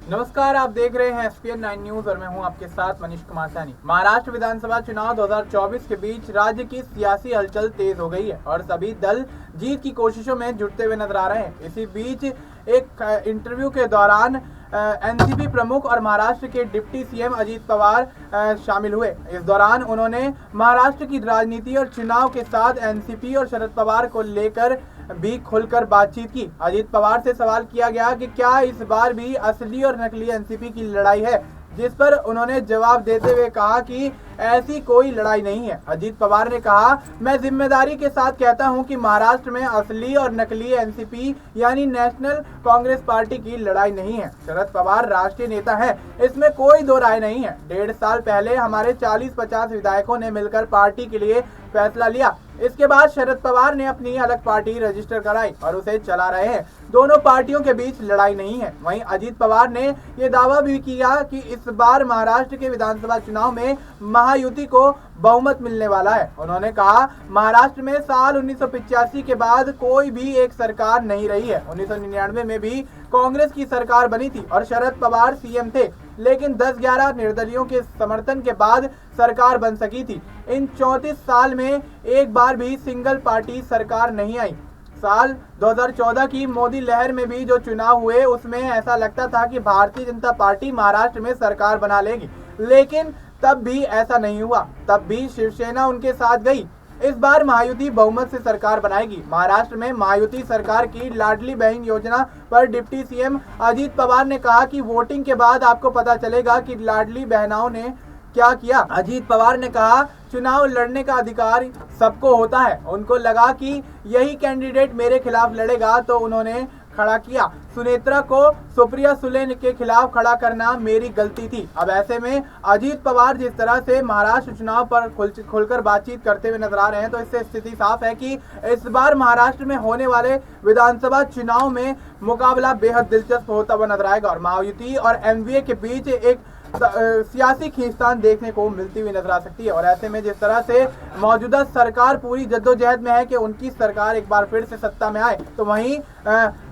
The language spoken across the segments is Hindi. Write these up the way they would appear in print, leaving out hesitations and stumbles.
नमस्कार, आप देख रहे हैं SPN 9 न्यूज और मैं हूं आपके साथ मनीष कुमार सैनी। महाराष्ट्र विधानसभा चुनाव 2024 के बीच राज्य की सियासी हलचल तेज हो गई है और सभी दल जीत की कोशिशों में जुटते हुए नजर आ रहे हैं। इसी बीच एक इंटरव्यू के दौरान एनसीपी प्रमुख और महाराष्ट्र के डिप्टी सीएम अजीत पवार शामिल हुए। इस दौरान उन्होंने महाराष्ट्र की राजनीति और चुनाव के साथ एनसीपी और शरद पवार को लेकर भी खुलकर बातचीत की। अजीत पवार से सवाल किया गया कि क्या इस बार भी असली और नकली एनसीपी की लड़ाई है, जिस पर उन्होंने जवाब देते हुए कहा कि ऐसी कोई लड़ाई नहीं है। अजीत पवार ने कहा, मैं जिम्मेदारी के साथ कहता हूं कि महाराष्ट्र में असली और नकली एनसीपी यानी नेशनल कांग्रेस पार्टी की लड़ाई नहीं है। शरद पवार राष्ट्रीय नेता है, इसमें कोई दो राय नहीं है। 1.5 साल पहले हमारे 40-50 विधायकों ने मिलकर पार्टी के लिए फैसला लिया। इसके बाद शरद पवार ने अपनी अलग पार्टी रजिस्टर कराई और उसे चला रहे हैं। दोनों पार्टियों के बीच लड़ाई नहीं है। वहीं अजीत पवार ने यह दावा भी किया कि इस बार महाराष्ट्र के विधानसभा चुनाव में महायुति को बहुमत मिलने वाला है। उन्होंने कहा, महाराष्ट्र में साल 1985 के बाद कोई भी एक सरकार नहीं रही है। 1999 में भी कांग्रेस की सरकार बनी थी और शरद पवार सीएम थे, लेकिन 10-11 निर्दलियों के समर्थन के बाद सरकार बन सकी थी। इन 34 साल में एक बार भी सिंगल पार्टी सरकार नहीं आई। साल 2014 की मोदी लहर में भी जो चुनाव हुए उसमें ऐसा लगता था कि भारतीय जनता पार्टी महाराष्ट्र में सरकार बना लेगी, लेकिन तब भी ऐसा नहीं हुआ। तब भी शिवसेना उनके साथ गई। इस बार महायुति बहुमत से सरकार बनाएगी। महाराष्ट्र में महायुति सरकार की लाडली बहन योजना पर डिप्टी सीएम अजीत पवार ने कहा कि वोटिंग के बाद आपको पता चलेगा कि लाडली बहनों ने क्या किया। अजीत पवार ने कहा, चुनाव लड़ने का अधिकार सबको होता है। उनको लगा कि यही कैंडिडेट मेरे खिलाफ लड़ेगा तो उन्होंने खड़ा किया। सुनेत्रा को सुप्रिया सुले के खिलाफ खड़ा करना मेरी गलती थी। अब ऐसे में अजीत पवार जिस तरह से महाराष्ट्र चुनाव पर खुलकर बातचीत करते हुए नजर आ रहे हैं, तो इससे स्थिति साफ है कि इस बार महाराष्ट्र में होने वाले विधानसभा चुनाव में मुकाबला बेहद दिलचस्प होता हुआ नजर आएगा और महायुति और एमवीए के बीच एक सियासी खींचतान देखने को मिलती हुई नजर आ सकती है। और ऐसे में जिस तरह से मौजूदा सरकार पूरी जद्दोजहद में है कि उनकी सरकार एक बार फिर से सत्ता में आए, तो वहीं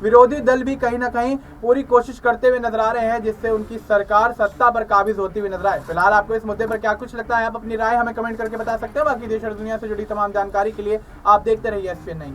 विरोधी दल भी कहीं ना कहीं पूरी कोशिश करते हुए नजर आ रहे हैं जिससे उनकी सरकार सत्ता पर काबिज होती हुई नजर आए। फिलहाल आपको इस मुद्दे पर क्या कुछ लगता है, आप अपनी राय हमें कमेंट करके बता सकते हैं। बाकी देश और दुनिया से जुड़ी तमाम जानकारी के लिए आप देखते रहिए SPN 9 न्यूज।